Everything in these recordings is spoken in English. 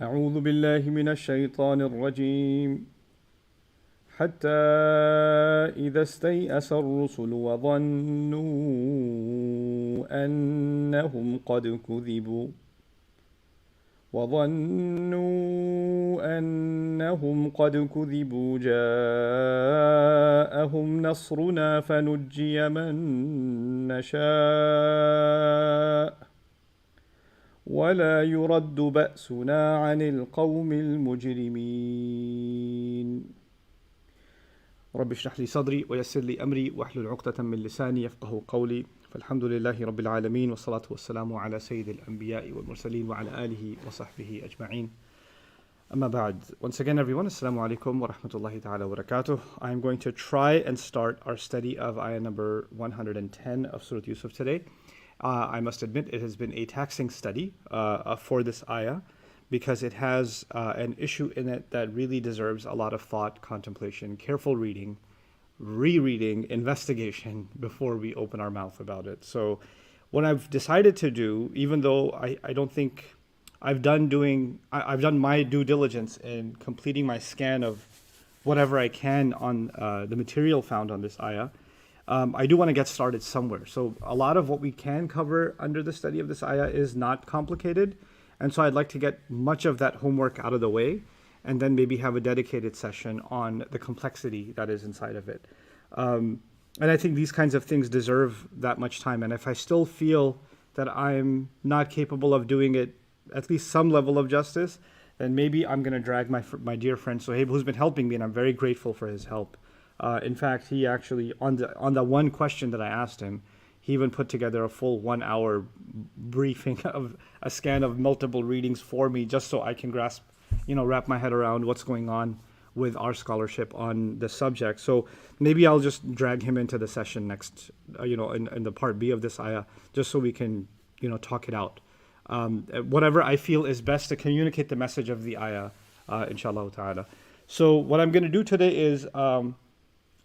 أعوذ بالله من الشيطان الرجيم حتى إذا استيأس الرسل وظنوا أنهم قد كذبوا جاءهم نصرنا فنجي من نشاء ولا يرد بأسنا عن القوم المجرمين رب اشرح لي صدري ويسر لي أمري واحلل عقدة من لساني يفقه قولي فالحمد لله رب العالمين والصلاة والسلام على سيد الأنبياء والمرسلين وعلى آله وصحبه أجمعين أما بعد. Once again everyone, Assalamu alaikum wa rahmatullahi ta'ala wa barakatuh. I am going to try and start our study of ayah number 110 of Surah Yusuf today. I must admit it has been a taxing study for this ayah because it has an issue in it that really deserves a lot of thought, contemplation, careful reading, rereading, investigation before we open our mouth about it. So what I've decided to do, even though I don't think I've done my due diligence in completing my scan of whatever I can on the material found on this ayah, I do want to get started somewhere. So a lot of what we can cover under the study of this ayah is not complicated. And so I'd like to get much of that homework out of the way and then maybe have a dedicated session on the complexity that is inside of it. And I think these kinds of things deserve that much time. And if I still feel that I'm not capable of doing it at least some level of justice, then maybe I'm going to drag my dear friend Sohaib, who's been helping me, and I'm very grateful for his help. In fact, he actually, on the one question that I asked him, he even put together a full 1 hour briefing of a scan of multiple readings for me, just so I can wrap my head around what's going on with our scholarship on the subject. So maybe I'll just drag him into the session next, in the part B of this ayah, just so we can, talk it out. Whatever I feel is best to communicate the message of the ayah, inshallah ta'ala. So what I'm going to do today is,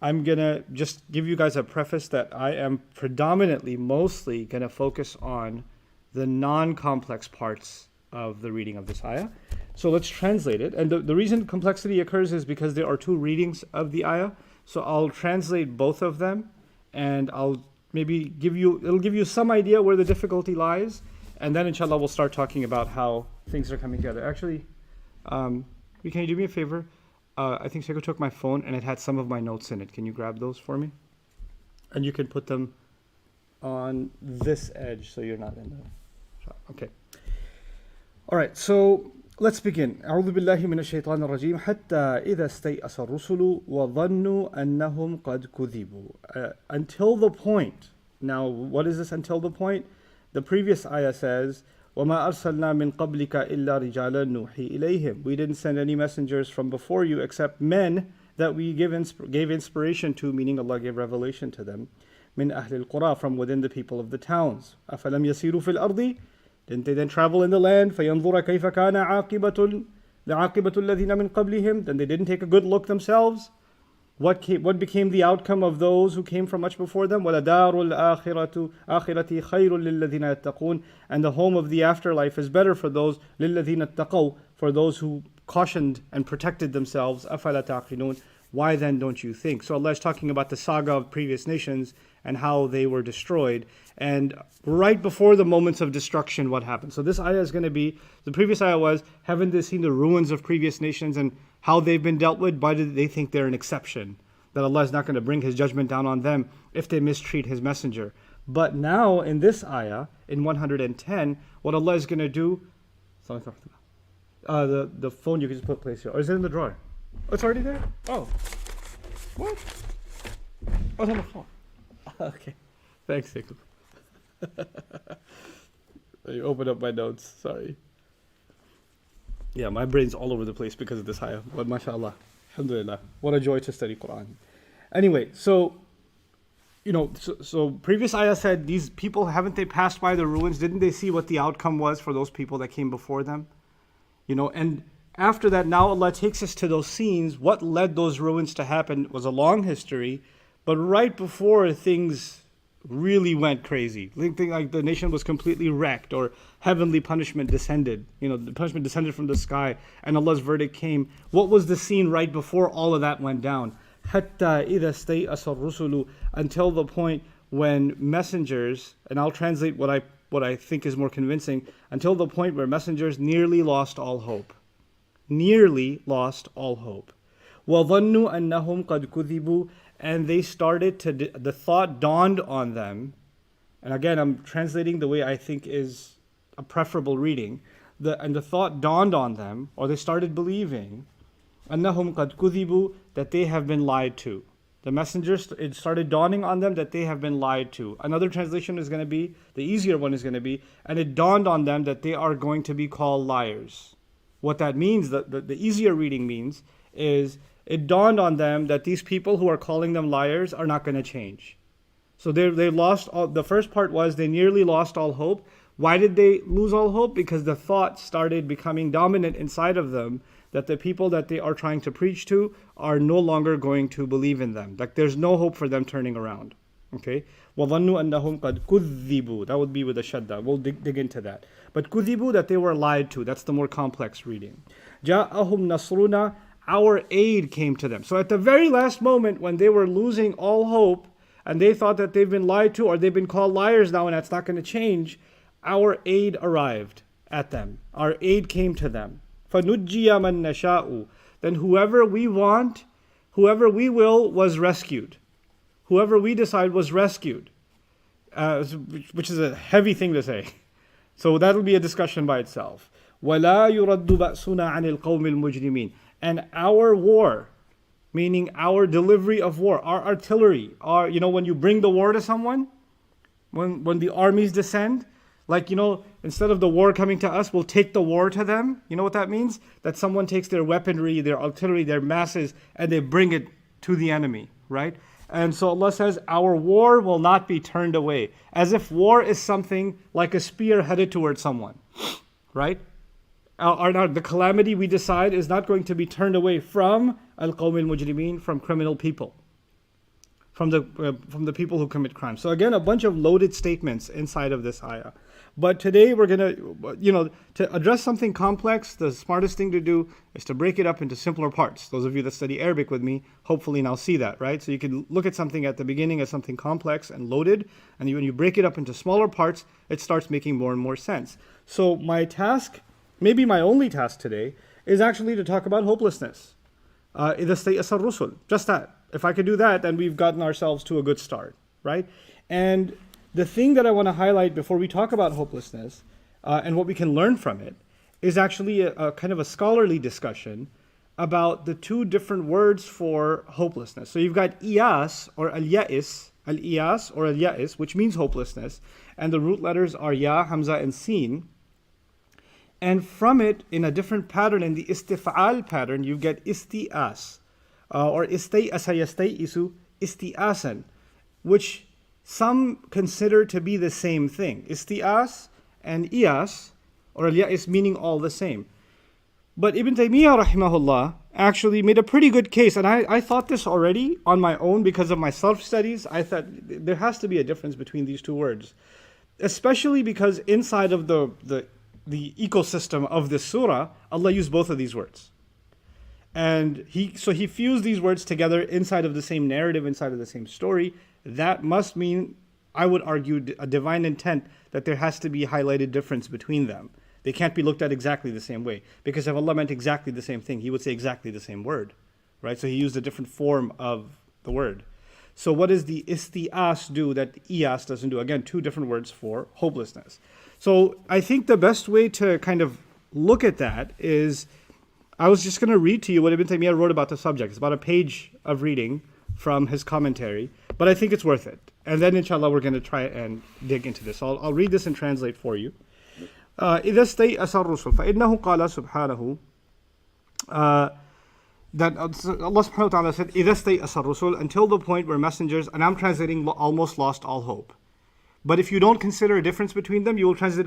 I'm going to just give you guys a preface that I am mostly going to focus on the non-complex parts of the reading of this ayah. So let's translate it. And the reason complexity occurs is because there are two readings of the ayah. So I'll translate both of them and I'll maybe it'll give you some idea where the difficulty lies. And then inshallah we'll start talking about how things are coming together. Actually, can you do me a favor? I think Seiko took my phone and it had some of my notes in it. Can you grab those for me? And you can put them on this edge so you're not in the shot. Okay. All right, so let's begin. أعوذ بالله من الشيطان الرجيم حتى إذا استيأس الرسل وظنوا أنهم قد كذبوا. Until the point. Now, what is this until the point? The previous ayah says, وَمَا أَرْسَلْنَا مِن قَبْلِكَ إِلَّا رِجَالًا نُوحِي إِلَيْهِمْ. We didn't send any messengers from before you except men that we gave inspiration to, meaning Allah gave revelation to them. مِنْ أَهْلِ الْقُرَى, from within the people of the towns. أَفَلَمْ يَسِيرُوا فِي الْأَرْضِ. Didn't they then travel in the land? فَيَنْظُرَ كَيْفَ كَانَ عَاقِبَةُ الَّذِينَ مِنْ قَبْلِهِمْ. Then they didn't take a good look themselves. What became the outcome of those who came from much before them? وَلَدَارُ الْآخِرَةِ خَيْرٌ لِلَّذِينَ يَتَّقُونَ. And the home of the afterlife is better for those لِلَّذِينَ اتَّقَوْا, for those who cautioned and protected themselves. أَفَلَا تَعْقِلُونَ. Why then don't you think? So Allah is talking about the saga of previous nations and how they were destroyed. And right before the moments of destruction, what happened? So this ayah is going to be, the previous ayah was, haven't they seen the ruins of previous nations and how they've been dealt with? Why do they think they're an exception? That Allah is not going to bring His judgment down on them if they mistreat His messenger. But now in this ayah, in 110, what Allah is going to do, the phone you can just put place here. Or is it in the drawer? Oh, it's already there? Oh. What? Oh, it's on the floor. Okay. Thanks, Nikhil. You opened up my notes. Sorry. Yeah, my brain's all over the place because of this ayah. But mashallah, alhamdulillah, what a joy to study Quran. Anyway, so previous ayah said, these people, haven't they passed by the ruins? Didn't they see what the outcome was for those people that came before them? And after that, now Allah takes us to those scenes. What led those ruins to happen was a long history, but right before things really went crazy. Think like the nation was completely wrecked, or heavenly punishment descended. The punishment descended from the sky, and Allah's verdict came. What was the scene right before all of that went down? حَتَّى إِذَا اسْتَيْأَسَ الرُّسُلُ, until the point when messengers, and I'll translate what I think is more convincing, until the point where messengers nearly lost all hope. Nearly lost all hope. وَظَنُّوا أَنَّهُمْ قَدْ كُذِبُوا, and they started to, the thought dawned on them, and again I'm translating the way I think is a preferable reading, and the thought dawned on them, or they started believing, أَنَّهُمْ قَدْ كُذِبُوا, that they have been lied to. The messengers, it started dawning on them that they have been lied to. Another translation is going to be, the easier one is going to be, and it dawned on them that they are going to be called liars. What that means, the easier reading means, is it dawned on them that these people who are calling them liars are not going to change. So they lost all, the first part was they nearly lost all hope. Why did they lose all hope? Because the thought started becoming dominant inside of them that the people that they are trying to preach to are no longer going to believe in them. Like there's no hope for them turning around. Okay? وَظَنُّوا أَنَّهُمْ قَدْ كُذِّبُوا. That would be with a shadda. We'll dig into that. But كُذِّبُوا, that they were lied to. That's the more complex reading. جَاءَهُمْ نَصْرُنَا, our aid came to them. So at the very last moment when they were losing all hope and they thought that they've been lied to or they've been called liars now and that's not going to change, our aid arrived at them. Our aid came to them. فَنُجِّيَ مَن نَشَاءُ, then whoever we want, whoever we will was rescued. Whoever we decide was rescued. Which is a heavy thing to say. So that'll be a discussion by itself. وَلَا يُرَدُّ بَأْسُنَا عَنِ الْقَوْمِ الْمُجْرِمِينَ, and our war, meaning our delivery of war, our artillery, when you bring the war to someone, when the armies descend, like, instead of the war coming to us, we'll take the war to them. You know what that means? That someone takes their weaponry, their artillery, their masses, and they bring it to the enemy, right? And so Allah says, our war will not be turned away. As if war is something like a spear headed towards someone, right? The calamity we decide is not going to be turned away from al-qawm al-mujrimeen, from criminal people, from the people who commit crime. So again, a bunch of loaded statements inside of this ayah. But today we're going to address something complex, the smartest thing to do is to break it up into simpler parts. Those of you that study Arabic with me, hopefully now see that, right? So you can look at something at the beginning as something complex and loaded, and when you break it up into smaller parts, it starts making more and more sense. So my task, maybe my only task today, is actually to talk about hopelessness. إِذَا اسْتَيْأَسَ الرُّسُلُ. Just that. If I could do that, then we've gotten ourselves to a good start, right? And the thing that I want to highlight before we talk about hopelessness and what we can learn from it is actually a kind of a scholarly discussion about the two different words for hopelessness. So you've got iyas or al-iyas or al-ya'is, which means hopelessness, and the root letters are ya, hamza, and sin. And from it, in a different pattern, in the istif'al pattern, you get isti'as, or istay'asa yastay'isu, isti'asan, which some consider to be the same thing. Isti'as and iyas, or al-ya'is, meaning all the same. But Ibn Taymiyyah rahimahullah actually made a pretty good case, and I thought this already on my own because of my self-studies. I thought there has to be a difference between these two words, especially because inside of the ecosystem of this surah, Allah used both of these words. And he fused these words together inside of the same narrative, inside of the same story. That must mean, I would argue, a divine intent that there has to be a highlighted difference between them. They can't be looked at exactly the same way. Because if Allah meant exactly the same thing, He would say exactly the same word, right? So He used a different form of the word. So what does the isti'as do that iyas doesn't do? Again, two different words for hopelessness. So I think the best way to kind of look at that is, I was just going to read to you what Ibn Taymiyyah wrote about the subject. It's about a page of reading from his commentary, but I think it's worth it. And then inshallah we're going to try and dig into this. So I'll read this and translate for you. إِذَا اسْتَيْأَسَ الرُّسُلُ فَإِنَّهُ قَالَ سُبْحَانَهُ that Allah subhanahu wa ta'ala said, إِذَا اسْتَيْأَسَ الرُّسُلُ, until the point where messengers, and I'm translating almost lost all hope. But if you don't consider a difference between them, you will translate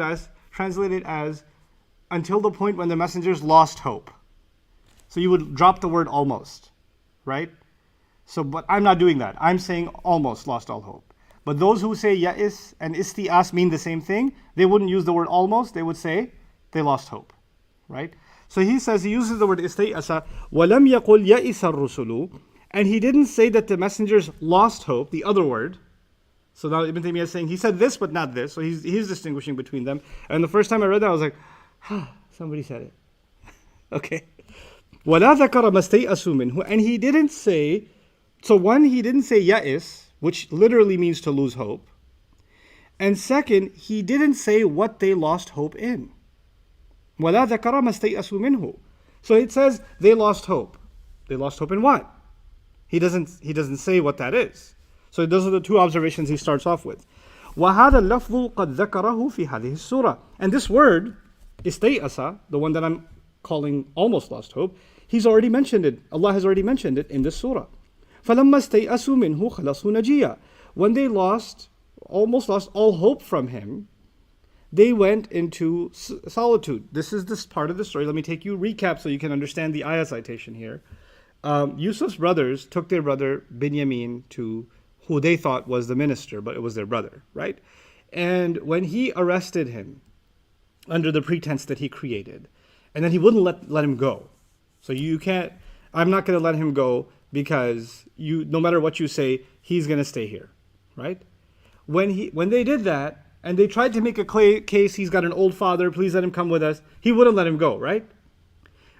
it as until the point when the messengers lost hope. So you would drop the word almost, right? So, but I'm not doing that. I'm saying almost lost all hope. But those who say ya'is and isti'as mean the same thing, they wouldn't use the word almost, they would say they lost hope. Right? So he says, he uses the word istay'asa, وَلَمْ يَقُلْ يَئِسَ الرُّسُلُ, and he didn't say that the messengers lost hope, the other word. So now Ibn Taymiyyah is saying, he said this but not this, so he's distinguishing between them. And the first time I read that, I was like, somebody said it. Okay. وَلَا ذَكَرَ مَا اسْتَيْأَسُوا مِنْهُ, and he didn't say, so one, he didn't say ya'is, which literally means to lose hope. And second, he didn't say what they lost hope in. وَلَا ذَكَرَ مَا اسْتَيْأَسُوا مِنْهُ. So it says they lost hope. They lost hope in what? He doesn't say what that is. So those are the two observations he starts off with. وَهَذَا اللَّفْظُ قَدْ ذَكَرَهُ فِي هَذِهِ السُّورَةِ. And this word, istay'asa, the one that I'm calling almost lost hope, he's already mentioned it. Allah has already mentioned it in this surah. فَلَمَّا اسْتَيْأَسُوا مِنْهُ خَلَصُوا نَجِيًّا. When they almost lost all hope from him, they went into solitude. This is this part of the story. Let me recap so you can understand the ayah citation here. Yusuf's brothers took their brother Binyamin to who they thought was the minister, but it was their brother, right? And when he arrested him under the pretense that he created, and then he wouldn't let him go. So I'm not going to let him go because no matter what you say, he's going to stay here, right? When they did that, and they tried to make a case, he's got an old father, please let him come with us, he wouldn't let him go, right?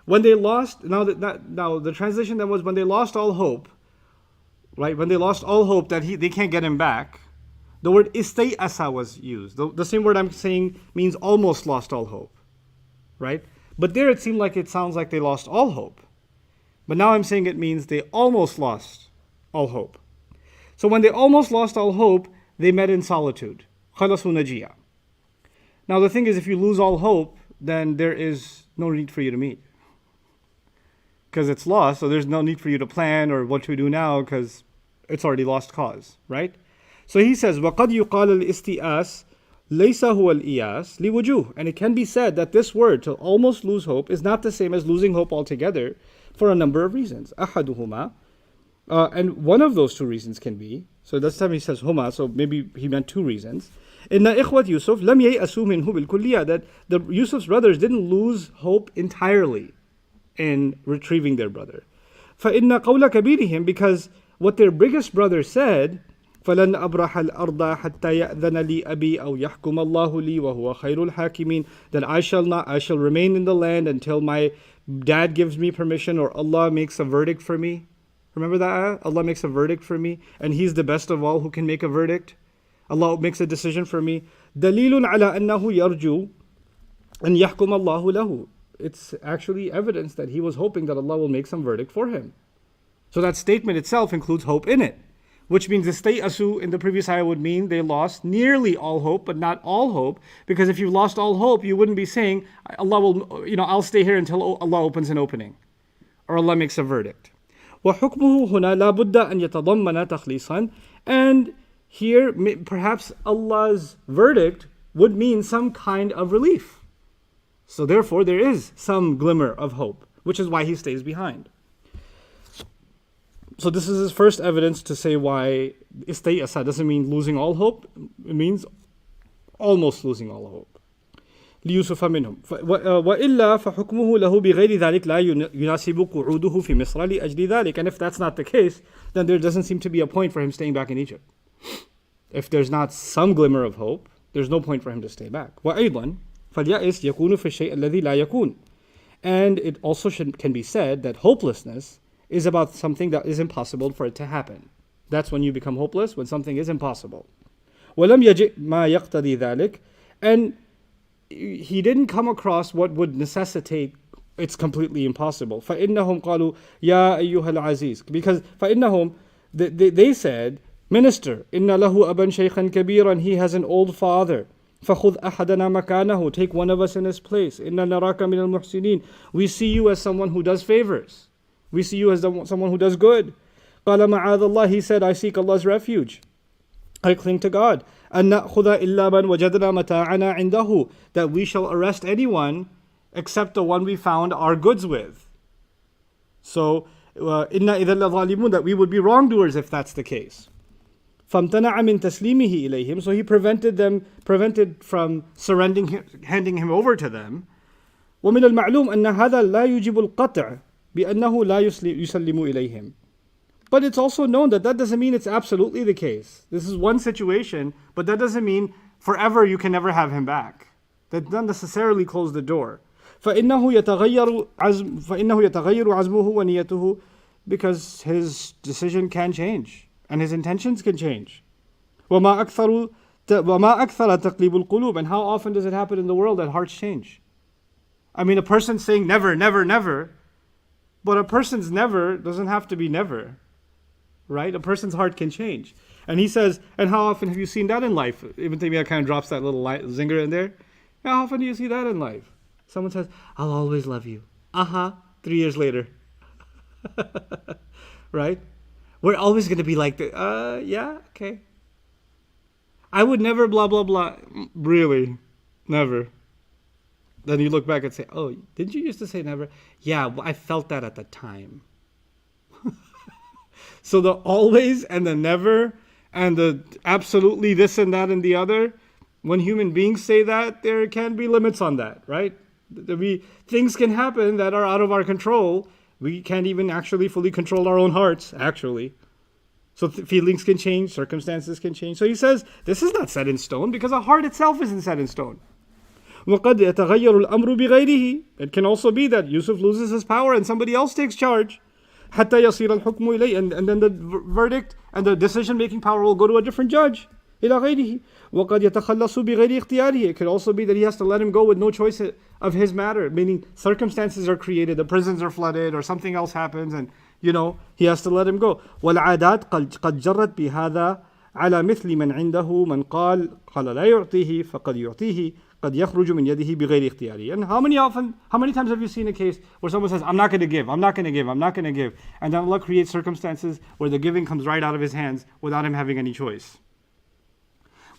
When they lost, now the translation that was when they lost all hope, right? When they lost all hope that they can't get him back, the word istay'asa was used. The same word I'm saying means almost lost all hope, right? But there it seemed like it sounds like they lost all hope. But now I'm saying it means they almost lost all hope. So when they almost lost all hope, they met in solitude. خَلَصُوا نَجِيًّا. Now the thing is, if you lose all hope, then there is no need for you to meet. Because it's lost, so there's no need for you to plan or what to do now because it's already lost cause, right? So he says, وَقَدْ يُقَالَ الْإِسْتِئَاسِ لَيْسَ هُوَ الْإِيَاسِ لِوُجُوهٍ. And it can be said that this word, to almost lose hope, is not the same as losing hope altogether for a number of reasons. أَحَدُهُمَا. And one of those two reasons can be, so this time he says huma, so maybe he meant two reasons. إِنَّ إِخْوَةَ يُوسُف لَمْ يَيْأَسُوا مِنْهُ بِالْكُلِّيَّةِ, that the Yusuf's brothers didn't lose hope entirely in retrieving their brother. فَإِنَّ قَوْلَ كَبِيرِهِمْ, because what their biggest brother said, فَلَنْ أَبْرَحَ الْأَرْضَ حَتَّى يَأْذَنَ لِي أَبِي أَوْ يَحْكُمَ اللَّهُ لِي وَهُوَ خَيْرُ الْحَاكِمِينَ, that I shall remain in the land until my dad gives me permission or Allah makes a verdict for me. Remember that ayah? Allah makes a verdict for me, and He's the best of all who can make a verdict. Allah makes a decision for me. دَلِيلٌ عَلَى أَنَّهُ يَرْجُو أَنْ يَحْكُمَ اللَّهُ لَهُ. It's actually evidence that he was hoping that Allah will make some verdict for him. So that statement itself includes hope in it, which means istay'asu in the previous ayah would mean they lost nearly all hope, but not all hope, because if you lost all hope, you wouldn't be saying, Allah will, I'll stay here until Allah opens an opening, or Allah makes a verdict. وَحُكْمُهُ هُنَا لَا بُدَّ أَنْ يَتَضَمَّنَ تَخْلِيصًا. And here, perhaps Allah's verdict would mean some kind of relief. So therefore, there is some glimmer of hope, which is why he stays behind. So this is his first evidence to say why istay'asa doesn't mean losing all hope. It means almost losing all hope. لِيُوسُفَ مِنْهُمْ وَإِلَّا فَحُكْمُهُ لَهُ بِغَيْرِ ذَلِكَ لَا يُنَاسِبُ قُعُودُهُ فِي مِصْرَ لِأَجْلِ ذَلِكَ. And if that's not the case, then there doesn't seem to be a point for him staying back in Egypt. If there's not some glimmer of hope, there's no point for him to stay back. وَأَيْضًا فَالْيَأِسْ يَكُونُ فِي الشَّيْءِ الَّذِي لَا يَكُونُ. And it also can be said that hopelessness is about something that is impossible for it to happen. That's when you become hopeless, when something is impossible. وَلَمْ يَجِئْ مَا يَقْتَضِي ذَلِكَ. And he didn't come across what would necessitate it's completely impossible. فَإِنَّهُمْ قَالُوا يَا أَيُّهَا الْعَزِيزُ. Because فَإِنَّهُمْ, they said, Minister, إِنَّ لَهُ أَبًا شَيْخًا كَبِيرًا, he has an old father. فَخُذْ أَحَدَنَا مَكَانَهُ, take one of us in his place. إِنَّا نَرَاكَ مِنَ الْمُحْسِنِينَ, we see you as someone who does favors. We see you as someone who does good. قَالَ مَعَاذَ اللَّهِ, he said, I seek Allah's refuge. I cling to God. أَن نَأْخُذَ إِلَّا مَنْ وَجَدْنَا مَتَاعَنَا عِنْدَهُ, that we shall arrest anyone except the one we found our goods with. So, إِنَّا إِذًا لَظَالِمُونَ, that we would be wrongdoers if that's the case. فامتنع من تسليمه إليهم. So he prevented from handing him over to them. ومن المعلوم أن هذا لا يجب القطع بأنه لا يسلم إليهم. But it's also known that doesn't mean it's absolutely the case. This is one situation, but that doesn't mean forever you can never have him back. That doesn't necessarily close the door. فإنه يتغير عزمه ونيته, because his decision can change and his intentions can change. وما أكثر تقليب القلوب. And how often does it happen in the world that hearts change? I mean, a person saying never, never, never, but a person's never doesn't have to be never, right? A person's heart can change. And he says, and how often have you seen that in life? Ibn Taymiyyah kind of drops that little zinger in there. How often do you see that in life? Someone says, I'll always love you. 3 years later. Right? We're always going to be like that. Yeah, okay. I would never blah, blah, blah. Really? Never. Then you look back and say, oh, didn't you used to say never? Yeah, I felt that at the time. So the always and the never and the absolutely this and that and the other, when human beings say that, there can be limits on that, right? Things can happen that are out of our control. We can't even actually fully control our own hearts, actually. So feelings can change, circumstances can change. So he says, this is not set in stone, because a heart itself isn't set in stone. وَقَدْ يَتَغَيَّرُ الْأَمْرُ بِغَيْرِهِ. It can also be that Yusuf loses his power and somebody else takes charge. حَتَّى يَصِيرَ الْحُكْمُ إِلَيْهِ. And then the verdict and the decision-making power will go to a different judge. إِلَى غَيْرِهِ. وَقَدْ يَتَخَلَّصُ بِغَيْرِ اخْتِيَارِهِ. It could also be that he has to let him go with no choice of his matter, meaning circumstances are created, the prisons are flooded, or something else happens, and he has to let him go. وَالْعَادَاتْ قَدْ جَرَّتْ بِهَذَا على مثل من عنده من قال لا يعطيه فقد يعطيه قد يخرج من يده بغير اختياره. And how many times have you seen a case where someone says, I'm not going to give, I'm not going to give, I'm not going to give, and then Allah creates circumstances where the giving comes right out of his hands without him having any choice.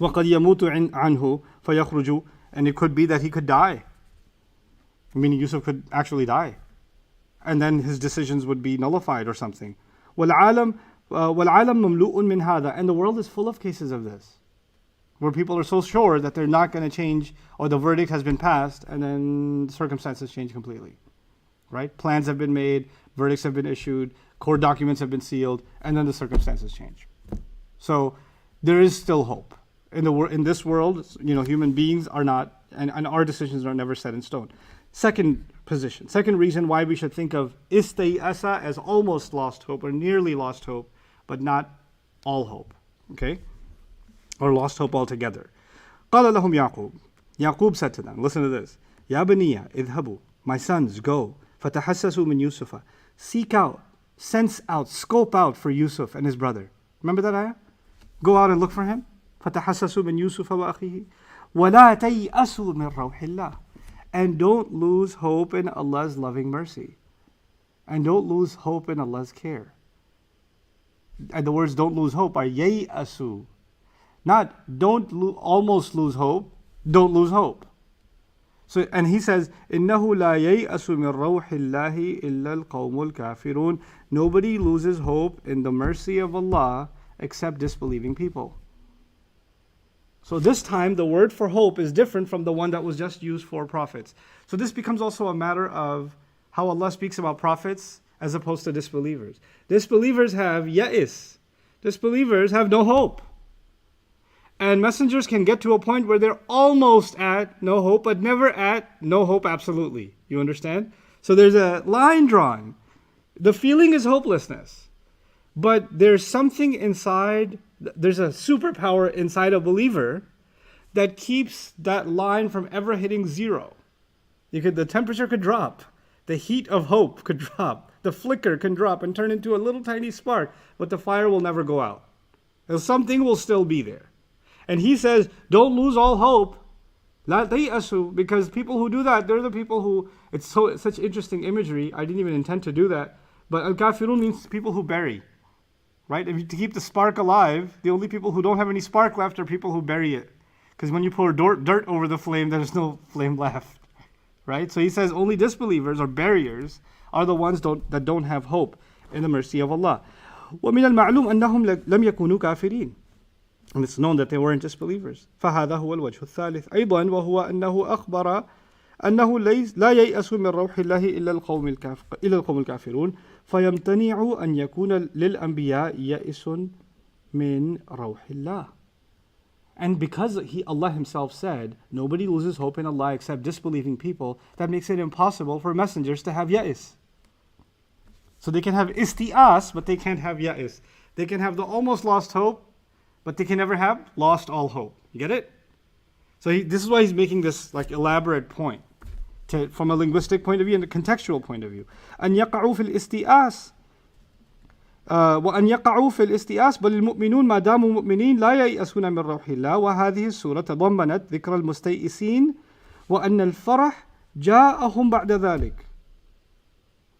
وقد يموت عنه فيخرج. And it could be that he could die, meaning Yusuf could actually die, and then his decisions would be nullified or something. والعالم مملوء من هذا. And the world is full of cases of this, where people are so sure that they're not going to change, or the verdict has been passed, and then circumstances change completely. Right? Plans have been made, verdicts have been issued, court documents have been sealed, and then the circumstances change. So there is still hope. In this world, human beings are not, and our decisions are never set in stone. Second reason why we should think of istayasa as almost lost hope, or nearly lost hope, but not all hope. Okay? Or lost hope altogether. قال لهم يعقوب. Yaqub said to them, listen to this. يا بني اذهبوا, my sons, go. فتحسسوا من يوسف. Seek out, sense out, scope out for Yusuf and his brother. Remember that ayah? Go out and look for him. فتحسسوا من يوسف وأخيه. ولا تيأسوا من روح الله. And don't lose hope in Allah's loving mercy. And don't lose hope in Allah's care. And the words don't lose hope are yayasu. Not don't almost lose hope, don't lose hope. So, and he says, إِنَّهُ لَا يَيْأَسُ مِنْ رَوْحِ اللَّهِ إِلَّا الْقَوْمُ الْكَافِرُونَ. Nobody loses hope in the mercy of Allah except disbelieving people. So this time the word for hope is different from the one that was just used for prophets. So this becomes also a matter of how Allah speaks about prophets as opposed to disbelievers. Disbelievers have ya'is. Disbelievers have no hope. And messengers can get to a point where they're almost at no hope, but never at no hope absolutely. You understand? So there's a line drawn. The feeling is hopelessness. But there's something inside, there's a superpower inside a believer that keeps that line from ever hitting zero. The temperature could drop. The heat of hope could drop. The flicker can drop and turn into a little tiny spark, but the fire will never go out. And something will still be there. And he says, don't lose all hope. La tayasu, because people who do that, they're the people who, it's such interesting imagery. I didn't even intend to do that. But al-kafirun means people who bury. Right? To keep the spark alive, the only people who don't have any spark left are people who bury it. Because when you pour dirt over the flame, there's no flame left. Right? So he says only disbelievers or barriers are the ones that don't have hope in the mercy of Allah. وَمِنَ الْمَعْلُومِ أَنَّهُمْ لَمْ يَكُونُوا كَافِرِينَ. And it's known that they weren't disbelievers. فهذا هو الوجه الثالث أيضا وهو أنه أخبر أنه لا ييأس من روح الله إلا القوم الكافرون فيمتنع أن يكون للأنبياء يأس من روح الله. And because Allah himself said, nobody loses hope in Allah except disbelieving people, that makes it impossible for messengers to have ya'is. So they can have isti'as, but they can't have ya'is. They can have the almost lost hope, but they can never have lost all hope. You get it? So this is why he's making this like elaborate point from a linguistic point of view and a contextual point of view. أن يقعوا في الاستئاس وأن يقعوا في الاستئاس بل المؤمنون ما داموا مؤمنين لا ييأسون من روح الله. وهذه السورة تضمنت ذكر المستيئسين وأن الفرح جاءهم بعد ذلك.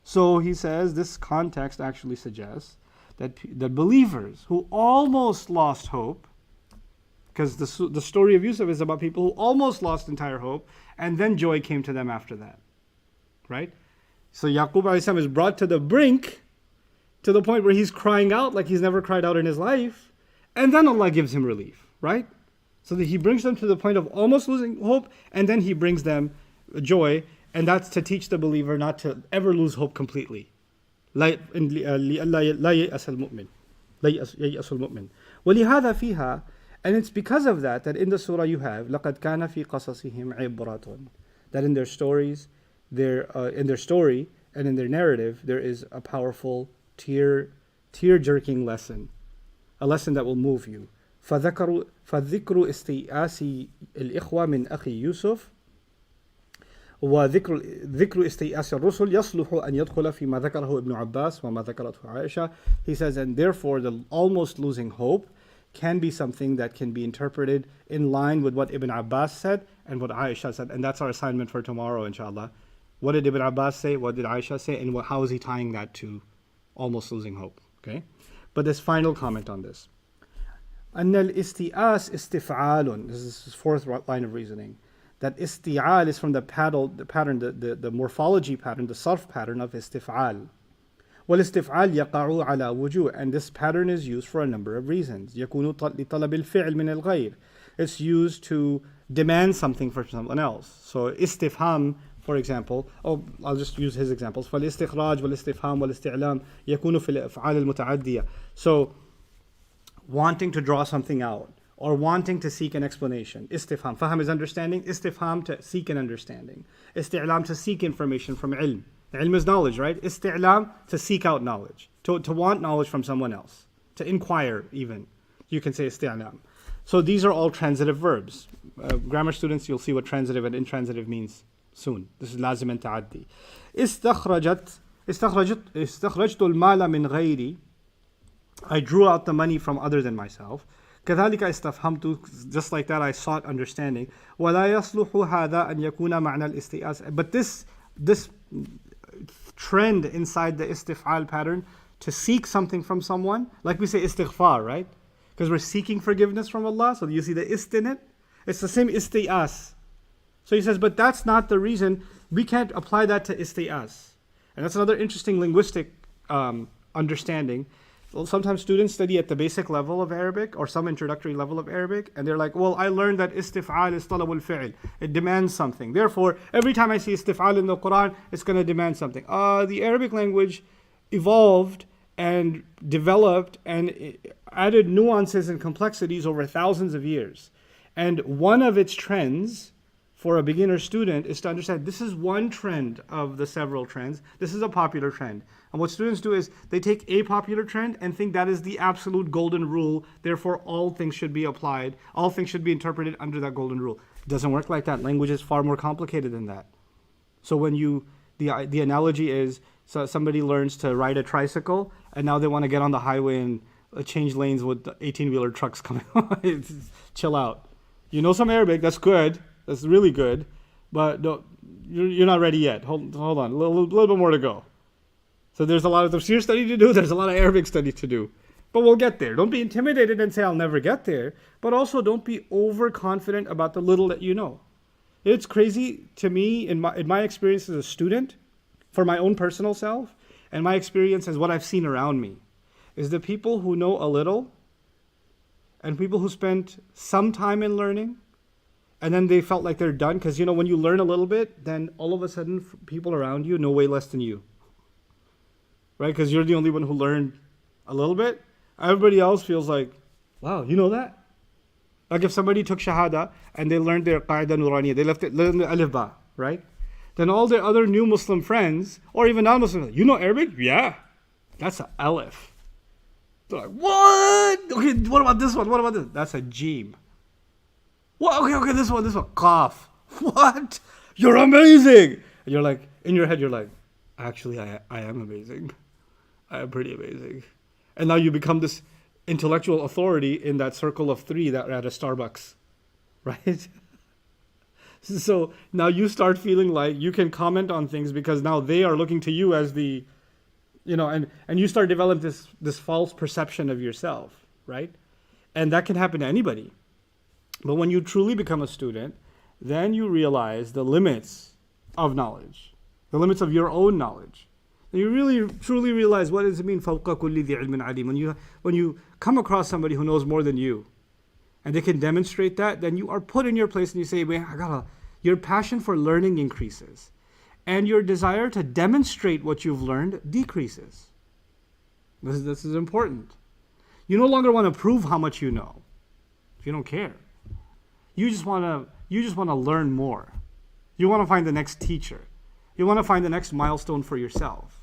So he says this context actually suggests that the believers who almost lost hope, because the story of Yusuf is about people who almost lost entire hope, and then joy came to them after that, right? So Yaqub alayhi salam is brought to the brink, to the point where he's crying out like he's never cried out in his life, and then Allah gives him relief, right? So that he brings them to the point of almost losing hope, and then he brings them joy, and that's to teach the believer not to ever lose hope completely. لا ييأس المؤمن ولهذا فيها. And it's because of that in the surah you have لقد كان في قصصهم عبرة, that in their stories, in their story and in their narrative there is a powerful tear-jerking lesson, a lesson that will move you. فذكر استيئاس الإخوة من أخي يوسف وذكر استيئاس الرسل يصلح أن يدخل فيما ذكره ابن عباس وما ذكرته عائشة. He says, and therefore the almost losing hope can be something that can be interpreted in line with what Ibn Abbas said and what Aisha said. And that's our assignment for tomorrow, inshallah. What did Ibn Abbas say? What did Aisha say? And how is he tying that to almost losing hope? Okay. But this final comment on this. أن الاستيئاس استفعال. This is his fourth line of reasoning. That isti'al is from the pattern, the morphology pattern, the sarf pattern of istif'al. والاستفعال يقع على وجوه, and this pattern is used for a number of reasons. يكون لطلب الفعل من الغير. It's used to demand something for someone else. So istifham, for example, I'll just use his examples. فالاستخراج والاستفهام والاستعلام يكون في الأفعال المتعدية. So wanting to draw something out, or wanting to seek an explanation. Istifham. Faham is understanding. Istifham, to seek an understanding. Isti'lam, to seek information from ilm. Ilm is knowledge, right? Isti'lam, to seek out knowledge. To want knowledge from someone else. To inquire, even. You can say isti'lam. So these are all transitive verbs. Grammar students, you'll see what transitive and intransitive means soon. This is lazim and ta'addi. استخرجت المال من غيري. I drew out the money from other than myself. كذلك استفهمت, just like that I sought understanding. ولا يصلح هذا أن يكون معنى الاستئاس. But this trend inside the istif'al pattern to seek something from someone, like we say istighfar, right? Because we're seeking forgiveness from Allah, so you see the ist in it. It's the same isti'as. So he says, but that's not the reason. We can't apply that to isti'as. And that's another interesting linguistic understanding. Sometimes students study at the basic level of Arabic or some introductory level of Arabic, and they're like, well, I learned that istif'al is talabul fi'l. It demands something. Therefore, every time I see istif'al in the Quran, it's going to demand something. The Arabic language evolved and developed and added nuances and complexities over thousands of years. And one of its trends for a beginner student is to understand this is one trend of the several trends. This is a popular trend. And what students do is they take a popular trend and think that is the absolute golden rule. Therefore, all things should be applied. All things should be interpreted under that golden rule. It doesn't work like that. Language is far more complicated than that. So when the analogy is, so somebody learns to ride a tricycle and now they want to get on the highway and change lanes with 18-wheeler trucks coming. Chill out. You know some Arabic, that's good. That's really good, but you're not ready yet. Hold on, a little bit more to go. So there's a lot of tafsir study to do. There's a lot of Arabic study to do, but we'll get there. Don't be intimidated and say I'll never get there, but also don't be overconfident about the little that you know. It's crazy to me in my experience as a student, for my own personal self, and my experience as what I've seen around me, is the people who know a little and people who spent some time in learning and then they felt like they're done. Because, when you learn a little bit, then all of a sudden people around you know way less than you. Right? Because you're the only one who learned a little bit. Everybody else feels like, wow, you know that? Like if somebody took Shahada and they learned their Qaida Nuraniya, they learned the Alif Ba, right? Then all their other new Muslim friends, or even non-Muslim, you know Arabic? Yeah, that's an Alif. They're like, what? Okay, what about this one? What about this? That's a Jeem. What? Okay, this one. Qaf. What? You're amazing. And you're like, in your head, you're like, actually, I am amazing. I am pretty amazing. And now you become this intellectual authority in that circle of three that are at a Starbucks, right? So now you start feeling like you can comment on things because now they are looking to you as the, and you start developing this false perception of yourself, right? And that can happen to anybody. But when you truly become a student, then you realize the limits of knowledge, the limits of your own knowledge. And you really, truly realize what does it mean, فَوْقَ كُلِّ ذِي عِلْمٍ عَلِيمٍ. When you come across somebody who knows more than you, and they can demonstrate that, then you are put in your place and you say, man, your passion for learning increases. And your desire to demonstrate what you've learned decreases. This is important. You no longer want to prove how much you know. You don't care. You just want to learn more. You want to find the next teacher. You want to find the next milestone for yourself.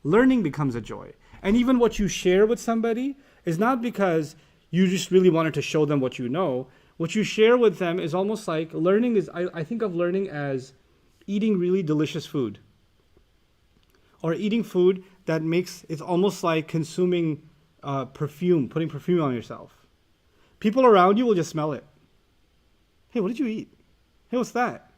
Learning becomes a joy. And even what you share with somebody is not because you just really wanted to show them what you know. What you share with them is almost like learning is, I think of learning as eating really delicious food. Or eating food that it's almost like consuming perfume, putting perfume on yourself. People around you will just smell it. Hey, what did you eat? Hey, what's that?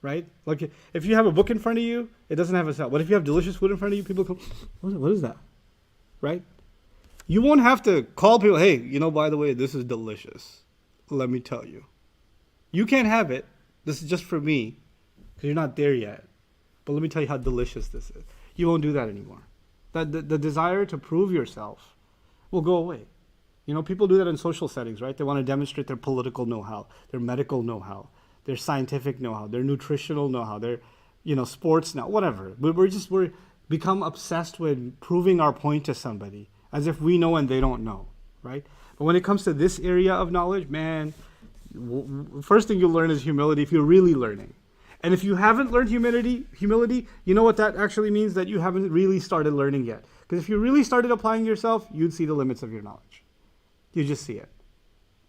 Right? Like if you have a book in front of you, it doesn't have a smell. But if you have delicious food in front of you, people come, what is that? Right? You won't have to call people, hey, by the way, this is delicious. Let me tell you. You can't have it. This is just for me, because you're not there yet. But let me tell you how delicious this is. You won't do that anymore. The desire to prove yourself will go away. People do that in social settings, right? They want to demonstrate their political know-how, their medical know-how, their scientific know-how, their nutritional know-how, their, sports know, whatever. We're become obsessed with proving our point to somebody as if we know and they don't know, right? But when it comes to this area of knowledge, man, first thing you'll learn is humility if you're really learning. And if you haven't learned humility, you know what that actually means? That you haven't really started learning yet. Because if you really started applying yourself, you'd see the limits of your knowledge. You just see it.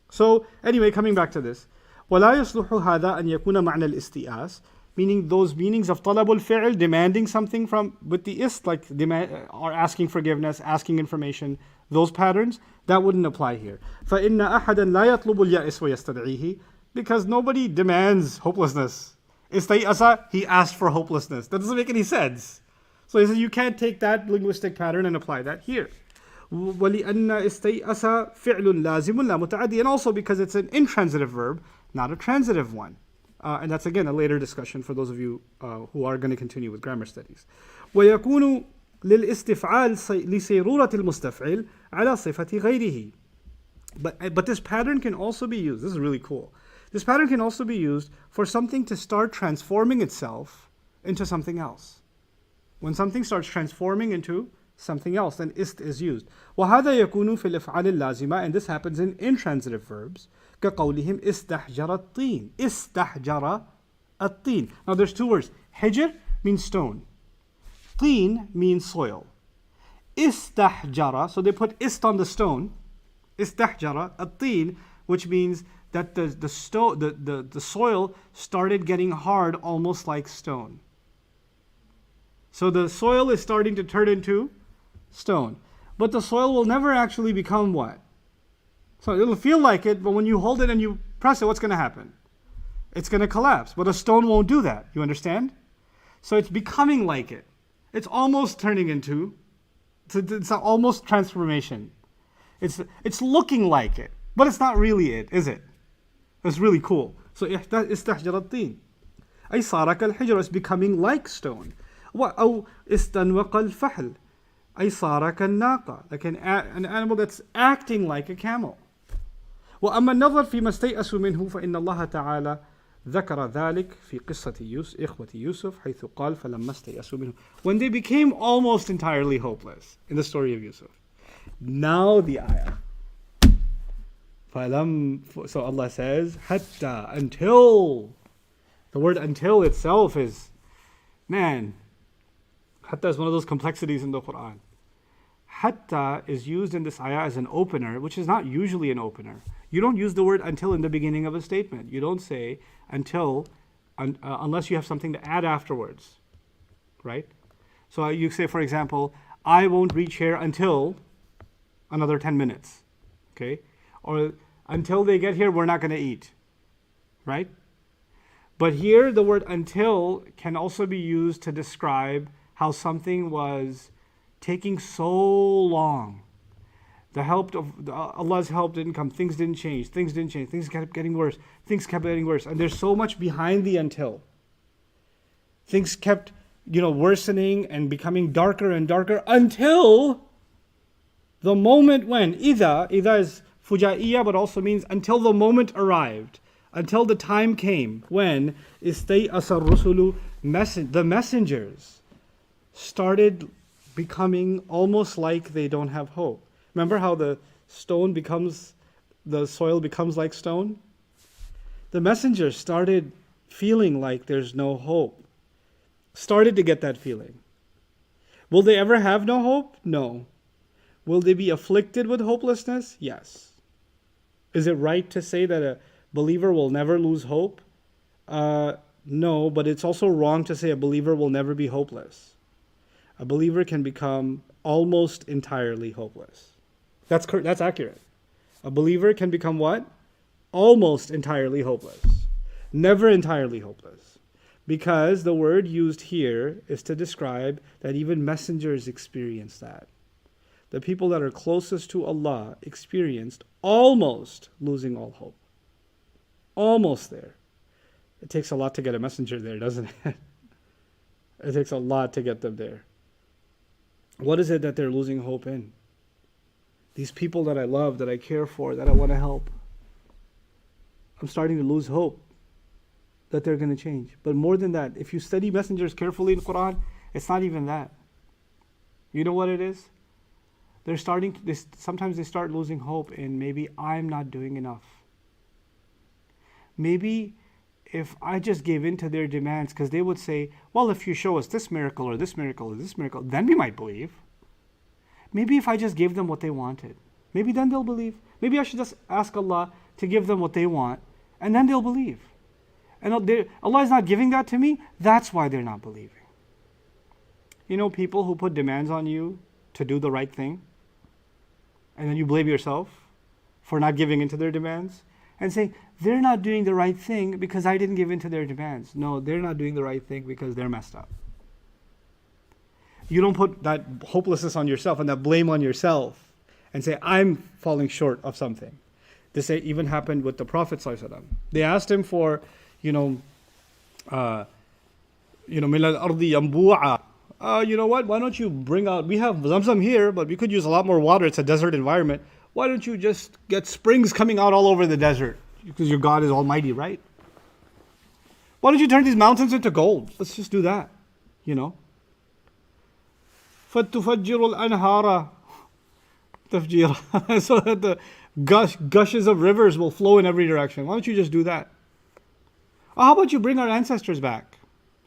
So anyway, coming back to this. وَلَا يَصْلُحُ هَذَا أَنْ يَكُونَ مَعْنَى الْإِسْتِئَاسِ, meaning those meanings of طَلَبُ الْفِعْل, demanding something with the ist, like or asking forgiveness, asking information, those patterns, that wouldn't apply here. فَإِنَّ أَحَدًا لَا يَطْلُبُ الْيَأْسَ وَيَسْتَدْعِيهِ, because nobody demands hopelessness. Istay'asa, he asked for hopelessness. That doesn't make any sense. So he says you can't take that linguistic pattern and apply that here. وَلِأَنَّ إِسْتَيْأَسَ فِعْلٌ لَازِمٌ لَا مُتَعَدِّ, and also because it's an intransitive verb, not a transitive one. And that's again a later discussion for those of you who are going to continue with grammar studies. وَيَكُونُ لِلْإِسْتِفْعَالِ لِسَيْرُورَةِ الْمُسْتَفْعِلِ عَلَى صِفَةِ غَيْرِهِ. But this pattern can also be used. This is really cool. This pattern can also be used for something to start transforming itself into something else. When something starts transforming into something else, then ist is used. وَهَذَا يَكُونُ فِي الْأَفْعَالِ اللَّازِمَةِ, and this happens in intransitive verbs. كَقَوْلِهِمْ إِسْتَحْجَرَ الطِّينَ. إِسْتَحْجَرَ الطِّينَ. Now there's two words. Hijr means stone. Teen means soil. Istahjara, so they put ist on the stone. Istahjara الطِّينَ, which means that the soil started getting hard, almost like stone. So the soil is starting to turn into stone. But the soil will never actually become what? So it'll feel like it, but when you hold it and you press it, what's going to happen? It's going to collapse. But a stone won't do that. You understand? So it's becoming like it. It's almost turning into, it's almost transformation. It's looking like it, but it's not really it, is it? It's really cool. So استحجر الطين أي صار كالحجر, is becoming like stone. أو استنوق الفحل أي صار كالناقة, like an animal that's acting like a camel. وأما النظر فيما استيأسوا منه فإن الله تعالى ذكر ذلك في قصة إخوة يوسف حيث قال فلما استيأسوا منه. When they became almost entirely hopeless in the story of Yusuf. Now the ayah. So Allah says, hatta, until. The word until itself is, man, hatta is one of those complexities in the Quran. Hatta is used in this ayah as an opener, which is not usually an opener. You don't use the word until in the beginning of a statement. You don't say until, unless you have something to add afterwards, right? So you say, for example, I won't reach here until another 10 minutes, okay? Or until they get here, we're not going to eat, right? But here, the word until can also be used to describe how something was taking so long. The help of Allah's help didn't come. Things didn't change. Things kept getting worse. And there's so much behind the until. Things kept, worsening and becoming darker and darker until the moment when Ida is Fujaiya, but also means until the moment arrived, until the time came when istay'asa rusulu, the messengers started becoming almost like they don't have hope. Remember how the soil becomes like stone? The messengers started feeling like there's no hope. Started to get that feeling. Will they ever have no hope? No. Will they be afflicted with hopelessness? Yes. Is it right to say that a believer will never lose hope? No, but it's also wrong to say a believer will never be hopeless. A believer can become almost entirely hopeless. That's accurate. A believer can become what? Almost entirely hopeless. Never entirely hopeless. Because the word used here is to describe that even messengers experience that. The people that are closest to Allah experienced almost losing all hope. Almost there. It takes a lot to get a messenger there, doesn't it? It takes a lot to get them there. What is it that they're losing hope in? These people that I love, that I care for, that I want to help. I'm starting to lose hope that they're going to change. But more than that, if you study messengers carefully in Quran, it's not even that. You know what it is? Sometimes they start losing hope in maybe I'm not doing enough. Maybe if I just gave in to their demands, because they would say, well, if you show us this miracle or this miracle or this miracle, then we might believe. Maybe if I just gave them what they wanted, maybe then they'll believe. Maybe I should just ask Allah to give them what they want, and then they'll believe. And Allah is not giving that to me, that's why they're not believing. People who put demands on you to do the right thing, and then you blame yourself for not giving into their demands, and say, they're not doing the right thing because I didn't give in to their demands. No, they're not doing the right thing because they're messed up. You don't put that hopelessness on yourself and that blame on yourself and say, I'm falling short of something. This even happened with the Prophet ﷺ. They asked him for, مِنَ الْأَرْضِ يَنْبُوعًا. You know what? Why don't you bring out, we have Zamzam here, but we could use a lot more water. It's a desert environment. Why don't you just get springs coming out all over the desert? Because your God is almighty, right? Why don't you turn these mountains into gold? Let's just do that, فَتُفَجِّرُ الْأَنْهَارَ تَفْجِيرًا. So that the gushes of rivers will flow in every direction. Why don't you just do that? Or how about you bring our ancestors back?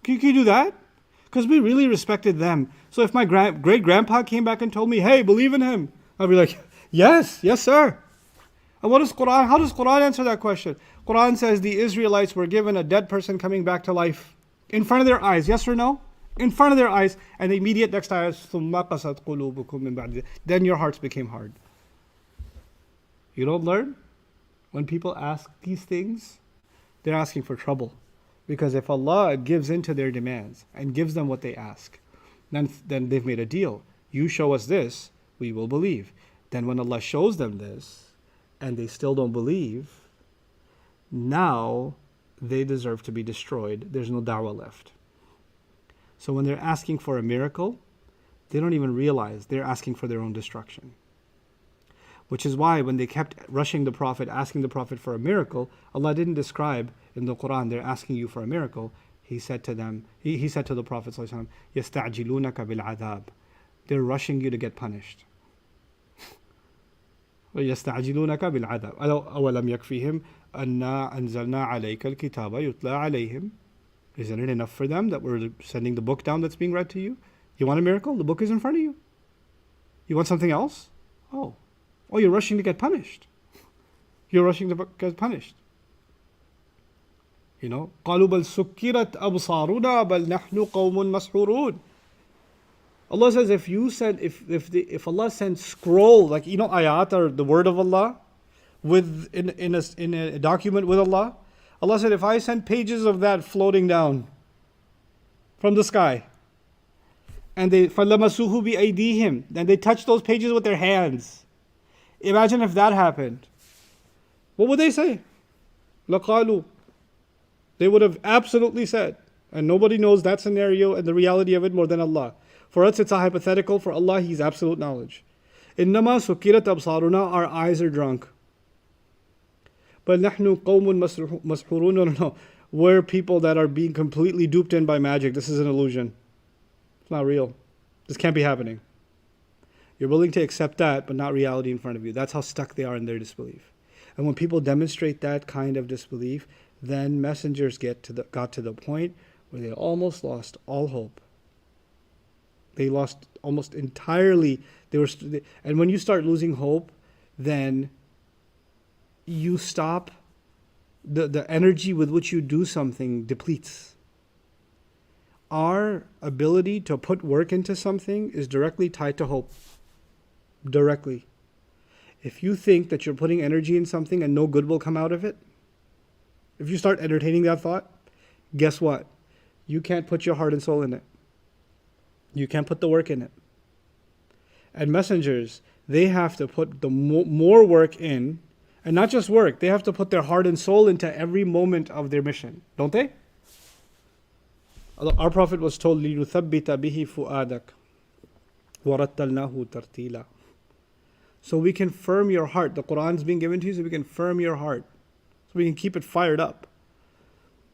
Can you do that? Because we really respected them. So if my great-grandpa came back and told me, hey, believe in him, I'd be like, yes, sir. And how does Quran answer that question? Quran says the Israelites were given a dead person coming back to life in front of their eyes. Yes or no? In front of their eyes. And the immediate next ayah is ثُمَّ قَسَتْ قُلُوبُكُم مِّن بَعْدِ. Then your hearts became hard. You don't learn? When people ask these things, they're asking for trouble. Because if Allah gives in to their demands and gives them what they ask, then they've made a deal. You show us this, we will believe. Then when Allah shows them this, and they still don't believe, now they deserve to be destroyed. There's no da'wah left. So when they're asking for a miracle, they don't even realize they're asking for their own destruction. Which is why when they kept rushing the Prophet, asking the Prophet for a miracle, Allah didn't describe in the Quran, they're asking you for a miracle. He said to them, he said to the Prophet ﷺ, يَسْتَعْجِلُونَكَ بِالْعَذَابِ. They're rushing you to get punished. يَسْتَعْجِلُونَكَ بِالْعَذَابِ أَوَلَمْ يَكْفِهِمْ أَنَّا أَنزَلْنَا عَلَيْكَ الْكِتَابَ يُتْلَى عَلَيْهِمْ. Isn't it enough for them that we're sending the book down that's being read to you? You want a miracle? The book is in front of you. You want something else? Oh, you're rushing to get punished. You're rushing to get punished. You know, قَالُوا بَلْ سُكِّرَتْ أَبْصَارُنَا بَلْ نَحْنُ قَوْمٌ مَسْحُورُونَ. Allah says if Allah sends scroll, like you know ayat are the word of Allah, in a document with Allah. Allah said if I send pages of that floating down from the sky, and they فَلَمَسُوهُ بِأَيْدِيهِمْ, then they touch those pages with their hands. Imagine if that happened. What would they say? لَقَالُوا. They would have absolutely said, and nobody knows that scenario and the reality of it more than Allah. For us it's a hypothetical, for Allah He's absolute knowledge. إِنَّمَا سُكِّرَتْ أَبْصَارُنَا. Our eyes are drunk. But نَحْنُ قَوْمٌ مَسْحُورُونَ. No. We're people that are being completely duped in by magic. This is an illusion. It's not real. This can't be happening. You're willing to accept that, but not reality in front of you. That's how stuck they are in their disbelief. And when people demonstrate that kind of disbelief, then messengers got to the point where they almost lost all hope. They lost almost entirely. And when you start losing hope, then you stop. The energy with which you do something depletes. Our ability to put work into something is directly tied to hope. Directly. If you think that you're putting energy in something and no good will come out of it, if you start entertaining that thought, guess what? You can't put your heart and soul in it. You can't put the work in it. And messengers, they have to put the more work in, and not just work, they have to put their heart and soul into every moment of their mission, don't they? Our Prophet was told, لِنُثَبِّتَ بِهِ فُؤَادَكَ وَرَتَّلْنَاهُ تَرْتِيلًا. So we can firm your heart. The Quran's being given to you so we can firm your heart. So we can keep it fired up.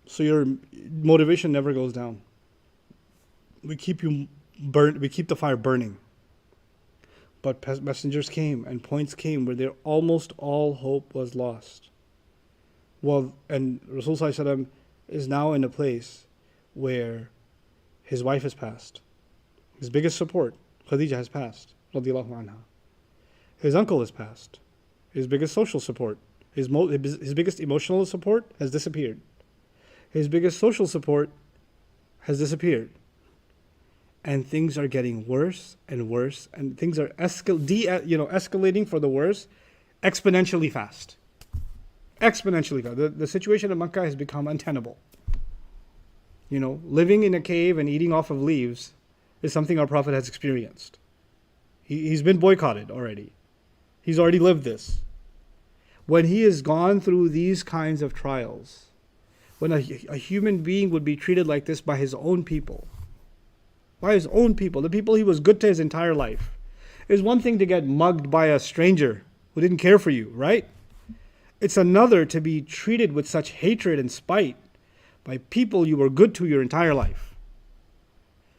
So your motivation never goes down. We keep the fire burning. But messengers came and points came where almost all hope was lost. Well, and Rasul is now in a place where his wife has passed. His biggest support, Khadija, has passed. Radiyallahu anha. His uncle has passed. His biggest social support, his biggest emotional support has disappeared. His biggest social support has disappeared. And things are getting worse and worse, and things are escalating for the worse exponentially fast. Exponentially fast. The situation in Makkah has become untenable. Living in a cave and eating off of leaves is something our Prophet has experienced. He's been boycotted already. He's already lived this. When he has gone through these kinds of trials, when a human being would be treated like this by his own people, the people he was good to his entire life. It's one thing to get mugged by a stranger who didn't care for you, right? It's another to be treated with such hatred and spite by people you were good to your entire life.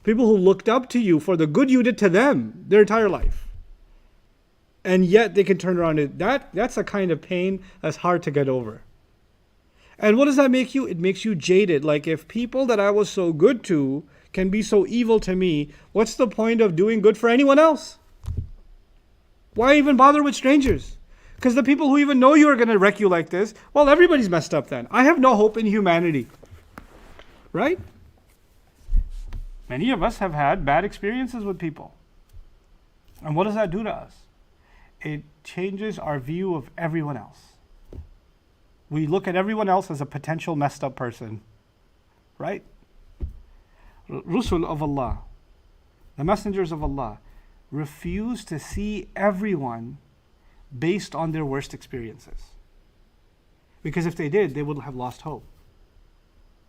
People who looked up to you for the good you did to them their entire life. And yet they can turn around and that's a kind of pain that's hard to get over. And what does that make you? It makes you jaded. Like, if people that I was so good to can be so evil to me, what's the point of doing good for anyone else? Why even bother with strangers? Because the people who even know you are going to wreck you like this, well, everybody's messed up then. I have no hope in humanity. Right? Many of us have had bad experiences with people. And what does that do to us? It changes our view of everyone else. We look at everyone else as a potential messed up person. Right? Rusul of Allah, the messengers of Allah, refuse to see everyone based on their worst experiences. Because if they did, they would have lost hope.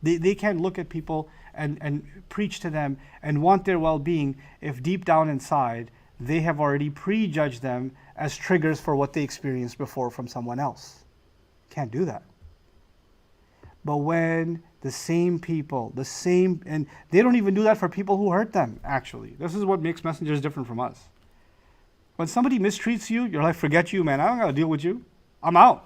They can't look at people and preach to them and want their well-being if deep down inside they have already prejudged them as triggers for what they experienced before from someone else. Can't do that. But when the same people, and they don't even do that for people who hurt them, actually. This is what makes messengers different from us. When somebody mistreats you, you're like, forget you, man. I don't got to deal with you. I'm out.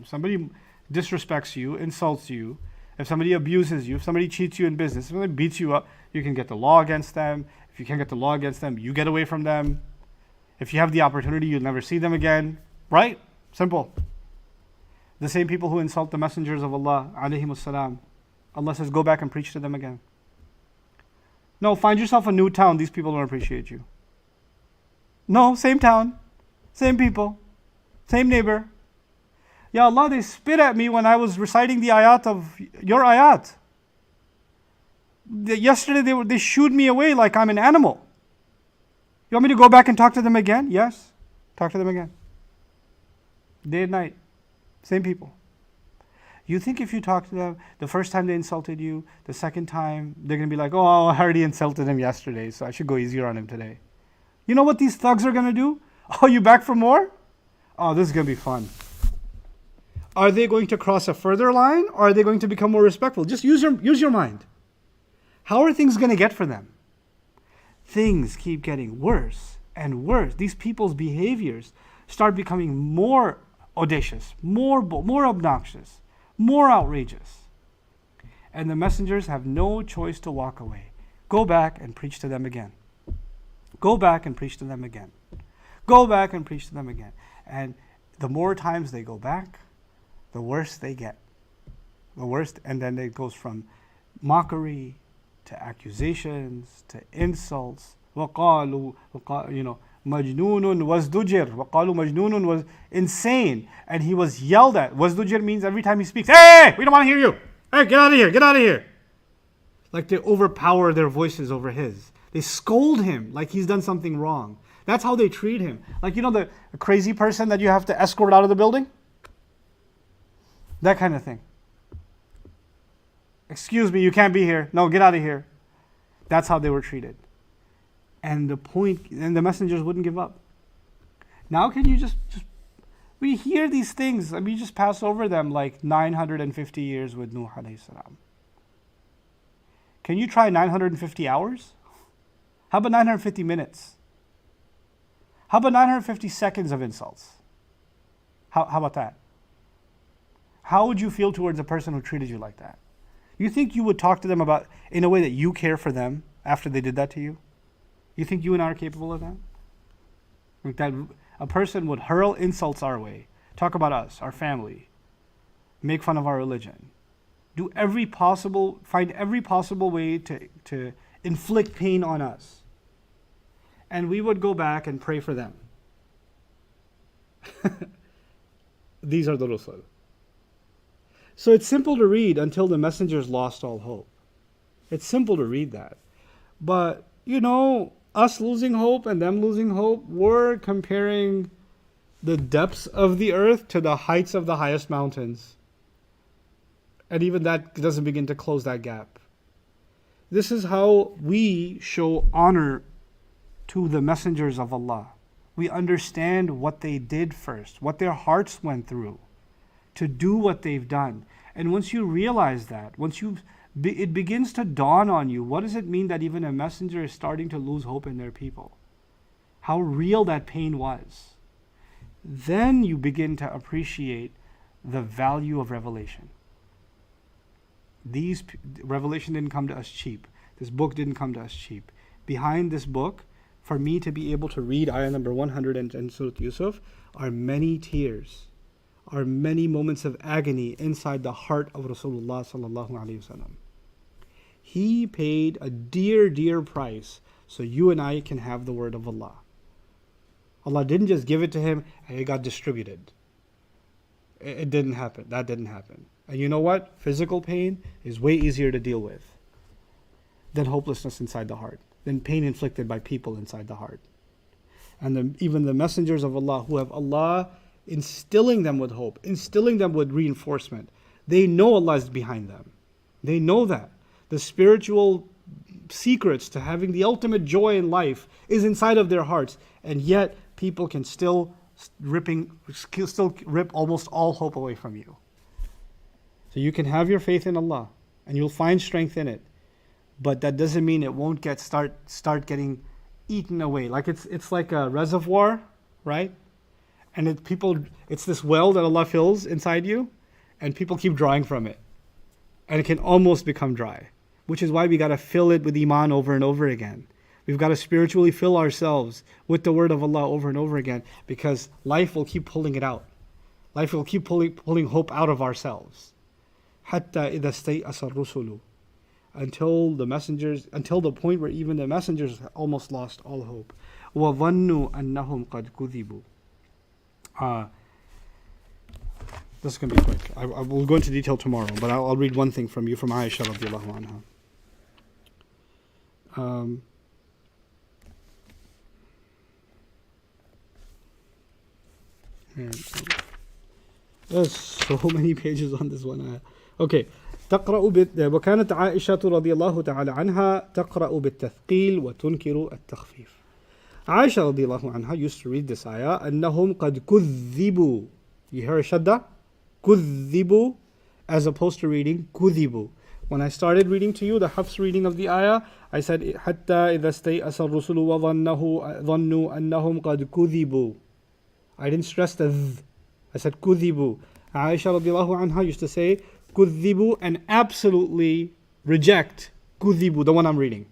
If somebody disrespects you, insults you, if somebody abuses you, if somebody cheats you in business, if somebody beats you up, you can get the law against them. If you can't get the law against them, you get away from them. If you have the opportunity, you'll never see them again. Right? Simple. The same people who insult the messengers of Allah, alayhimus salam, Allah says, go back and preach to them again. No, find yourself a new town. These people don't appreciate you. No, same town, same people, same neighbor. Ya Allah, they spit at me when I was reciting the ayat of your ayat. Yesterday they shooed me away like I'm an animal. You want me to go back and talk to them again? Yes, talk to them again. Day and night, same people. You think if you talk to them, the first time they insulted you, the second time, they're going to be like, oh, I already insulted him yesterday, so I should go easier on him today. You know what these thugs are going to do? Oh, you back for more? Oh, this is going to be fun. Are they going to cross a further line, or are they going to become more respectful? Just use your mind. How are things going to get for them? Things keep getting worse and worse. These people's behaviors start becoming more audacious, more obnoxious, more outrageous. And the messengers have no choice to walk away. Go back and preach to them again. Go back and preach to them again. Go back and preach to them again. And the more times they go back, the worse they get. The worst, and then it goes from mockery to accusations to insults. وَقَالُوا مَجْنُونٌ وَازْدُجِرْ وَقَالُوا مَجْنُونٌ was insane. And he was yelled at. وَازْدُجِرْ means every time he speaks, hey, we don't want to hear you. Hey, get out of here, get out of here. Like they overpower their voices over his. They scold him like he's done something wrong. That's how they treat him. Like, you know, the crazy person that you have to escort out of the building? That kind of thing. Excuse me, you can't be here. No, get out of here. That's how they were treated. And the messengers wouldn't give up. Now can you just we hear these things and we just pass over them like 950 years with Nuh alayhi salam. Can you try 950 hours? How about 950 minutes? How about 950 seconds of insults? How about that? How would you feel towards a person who treated you like that? You think you would talk to them about in a way that you care for them after they did that to you? You think you and I are capable of that? Like that a person would hurl insults our way, talk about us, our family, make fun of our religion, find every possible way to inflict pain on us. And we would go back and pray for them. These are the Rusul. So it's simple to read until the messengers lost all hope. It's simple to read that. But, you know, us losing hope and them losing hope, we're comparing the depths of the earth to the heights of the highest mountains. And even that doesn't begin to close that gap. This is how we show honor to the messengers of Allah. We understand what they did first, what their hearts went through to do what they've done. And once you realize that, it begins to dawn on you, what does it mean that even a messenger is starting to lose hope in their people? How real that pain was. Then you begin to appreciate the value of revelation. Revelation didn't come to us cheap. This book didn't come to us cheap. Behind this book, for me to be able to read ayah number 100 in Surah Yusuf, are many tears, are many moments of agony inside the heart of Rasulullah sallallahu alaihi wasallam. He paid a dear, dear price so you and I can have the word of Allah. Allah didn't just give it to him and it got distributed. It didn't happen. That didn't happen. And you know what? Physical pain is way easier to deal with than hopelessness inside the heart, than pain inflicted by people inside the heart. And even the messengers of Allah who have Allah instilling them with hope, instilling them with reinforcement, they know Allah is behind them. They know that. The spiritual secrets to having the ultimate joy in life is inside of their hearts. And yet people can still rip almost all hope away from you. So you can have your faith in Allah and you'll find strength in it. But that doesn't mean it won't start getting eaten away. Like it's like a reservoir, right? And it's this well that Allah fills inside you, and people keep drawing from it. And it can almost become dry. Which is why we gotta fill it with Iman over and over again. We've got to spiritually fill ourselves with the word of Allah over and over again, because life will keep pulling it out. Life will keep pulling hope out of ourselves. حَتَّى إِذَا اسْتَيْأَسَ الرُّسُلُ, until the point where even the messengers almost lost all hope. وَظَنُّوا أَنَّهُمْ قَدْ كُذِبُوا. This is going to be quick. I will go into detail tomorrow, but I'll read one thing from Aisha radiallahu anha. There's so many pages on this one. Okay. وكانت عائشة رضي الله تعالى عنها تقرأ بالتثقيل وتنكر التخفيف. Aisha رضي الله عنها used to read this ayah, أنهم قد كذبوا. You hear a shadda? كذبوا, as opposed to reading كذبوا. When I started reading to you the Hafs reading of the ayah, I said حتى إذا استيأس الرسل وظنوا أنهم قد كذبوا. I didn't stress the th. I said كذبوا. Aisha radiallahu anha used to say كذبوا and absolutely reject كذبوا, the one I'm reading.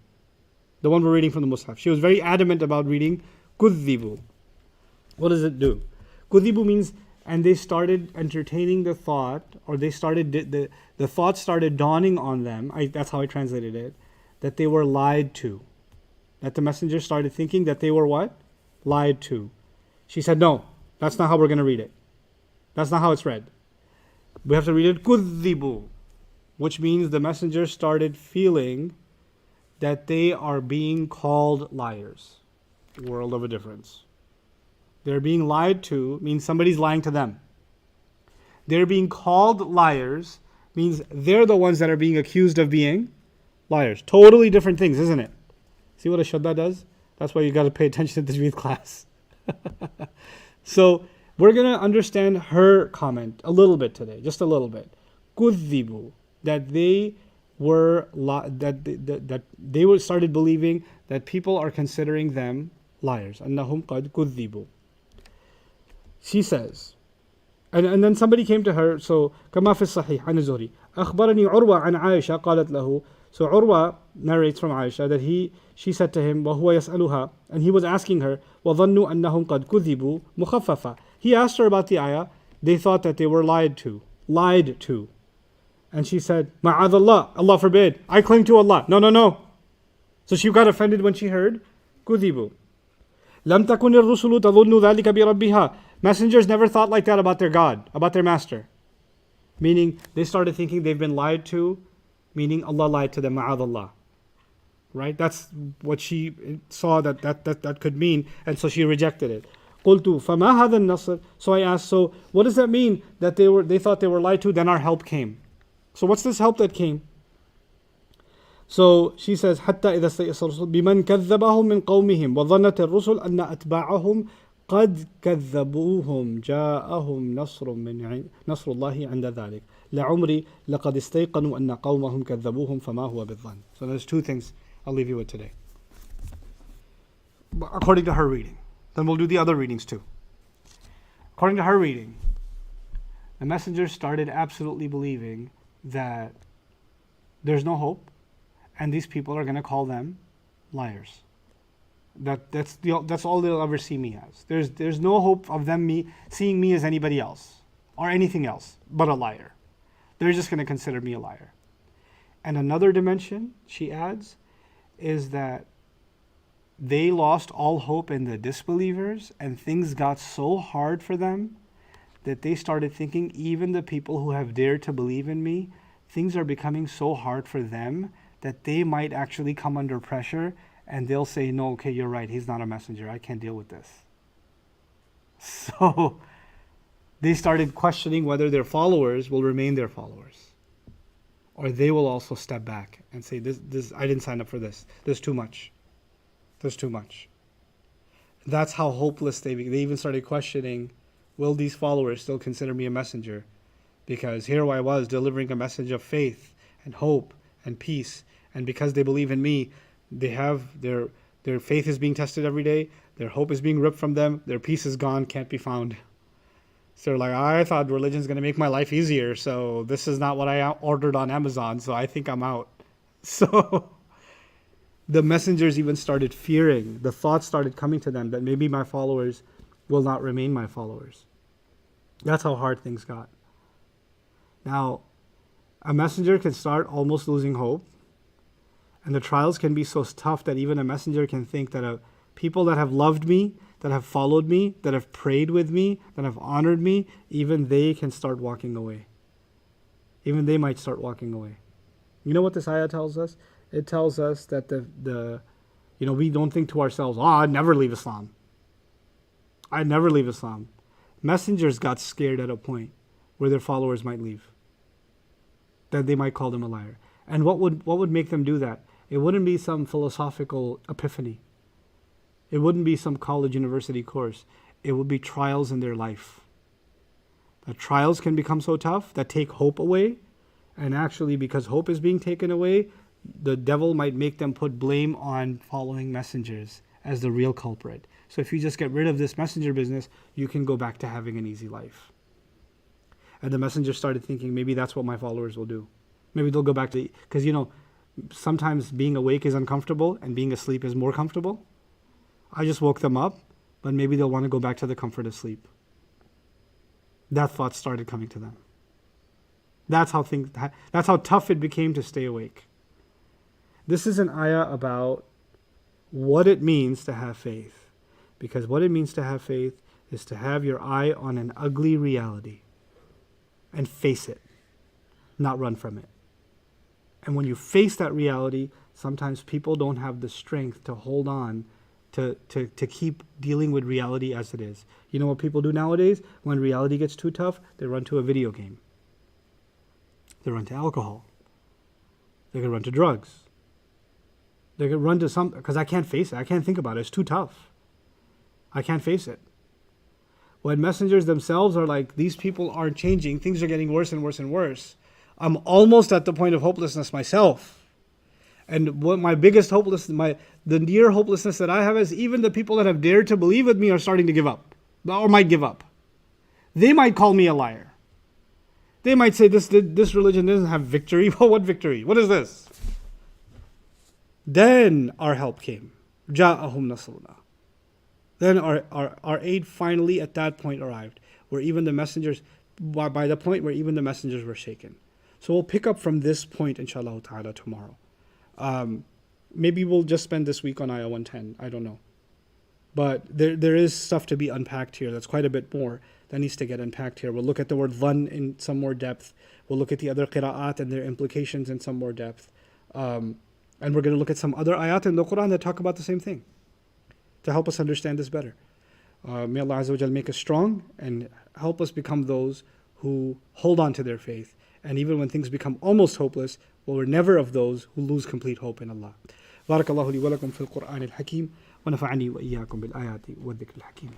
The one we're reading from the Mus'haf. She was very adamant about reading كذبوا. What does it do? كذبوا means, and they started entertaining the thought, or they started, the thought started dawning on them, that's how I translated it, that they were lied to. That the messenger started thinking that they were what? Lied to. She said, no, that's not how we're going to read it. That's not how it's read. We have to read it كذبوا, which means the messenger started feeling that they are being called liars. World of a difference. They're being lied to means somebody's lying to them. They're being called liars means they're the ones that are being accused of being liars. Totally different things, isn't it? See what a shadda does? That's why you got to pay attention to the Tajweed class. So we're going to understand her comment a little bit today, just a little bit. كذبوا, that they started believing that people are considering them liars. أنهم قد كذبوا. She says, and then somebody came to her, so كما في الصحيح عن الزهري أخبرني عروة عن عائشة قالت له. So Urwa narrates from Aisha that she said to him, وهو يسألها, and he was asking her, وظنوا أنهم قد كذبوا مخففة. He asked her about the ayah. They thought that they were lied to. And she said, مَعَاذَ اللَّهِ, Allah forbid, I cling to Allah. No. So she got offended when she heard كذبوا. لم تكن الرسل تظن ذلك بربها. Messengers never thought like that about their God, about their master. Meaning, they started thinking they've been lied to, meaning Allah lied to them, ma'adh Allah. Right? That's what she saw that could mean, and so she rejected it. قُلْتُ فَمَا هَذَا النَّصْرِ. So I asked, so what does that mean that they thought they were lied to, then our help came? So what's this help that came? So she says, حَتَّى إِذَا اسْتَيْأَسَ الرُّسُلُ بِمَنْ كَذَّبَهُم مِّن قَوْمِهِمْ وَظَنَّتِ الرُّسُلُ أَنَّ أَتْبَاعَهُم قد كذبوهم جاءهم نصر الله عند ذلك لعمري لقد استيقنوا أن قومهم كذبوهم فما هو بالظن. So there's two things I'll leave you with today, according to her reading. Then we'll do the other readings too. According to her reading, the messenger started absolutely believing that there's no hope and these people are going to call them liars. That's all they'll ever see me as. There's no hope of them seeing me as anybody else or anything else but a liar. They're just going to consider me a liar. And another dimension, she adds, is that they lost all hope in the disbelievers and things got so hard for them that they started thinking even the people who have dared to believe in me, things are becoming so hard for them that they might actually come under pressure and they'll say, no, okay, you're right, he's not a messenger, I can't deal with this. So they started questioning whether their followers will remain their followers or they will also step back and say, this I didn't sign up for this. There's too much. There's too much. That's how hopeless they even started questioning, will these followers still consider me a messenger? Because here I was delivering a message of faith and hope and peace. And because they believe in me, they have their faith is being tested every day. Their hope is being ripped from them. Their peace is gone, can't be found. So they're like, I thought religion is going to make my life easier. So this is not what I ordered on Amazon. So I think I'm out. So the messengers even started fearing. The thoughts started coming to them that maybe my followers will not remain my followers. That's how hard things got. Now, a messenger can start almost losing hope. And the trials can be so tough that even a messenger can think that people that have loved me, that have followed me, that have prayed with me, that have honored me, even they can start walking away. Even they might start walking away. You know what this ayah tells us? It tells us that we don't think to ourselves, I'd never leave Islam. I'd never leave Islam. Messengers got scared at a point where their followers might leave. That they might call them a liar. And what would make them do that? It wouldn't be some philosophical epiphany. It wouldn't be some college university course. It would be trials in their life. The trials can become so tough that take hope away. And actually, because hope is being taken away, the devil might make them put blame on following messengers as the real culprit. So if you just get rid of this messenger business, you can go back to having an easy life. And the messenger started thinking, maybe that's what my followers will do. Maybe they'll go back to, because sometimes being awake is uncomfortable and being asleep is more comfortable. I just woke them up, but maybe they'll want to go back to the comfort of sleep. That thought started coming to them. That's how tough it became to stay awake. This is an ayah about what it means to have faith. Because what it means to have faith is to have your eye on an ugly reality and face it, not run from it. And when you face that reality, sometimes people don't have the strength to hold on to keep dealing with reality as it is. You know what people do nowadays? When reality gets too tough, they run to a video game. They run to alcohol. They can run to drugs. They can run to because I can't face it. I can't think about it. It's too tough. I can't face it. When messengers themselves are like, these people aren't changing, things are getting worse and worse and worse. I'm almost at the point of hopelessness myself. And what my biggest hopelessness, the near hopelessness that I have is even the people that have dared to believe with me are starting to give up, or might give up. They might call me a liar. They might say this religion doesn't have victory. Well, what victory? What is this? Then our help came. Ja'ahum nasruna. Then our aid finally at that point arrived, where even the messengers, by the point where even the messengers were shaken. So we'll pick up from this point, inshallah ta'ala, tomorrow. Maybe we'll just spend this week on ayah 110. I don't know. But there is stuff to be unpacked here. That's quite a bit more that needs to get unpacked here. We'll look at the word dhann in some more depth. We'll look at the other qira'at and their implications in some more depth. And we're going to look at some other ayat in the Quran that talk about the same thing to help us understand this better. May Allah Azza wa Jal make us strong and help us become those who hold on to their faith. And even when things become almost hopeless, we're never of those who lose complete hope in Allah. بارك الله لي ولكم في القرآن الحكيم ونفعني وإياكم بالآيات والذكر الحكيم.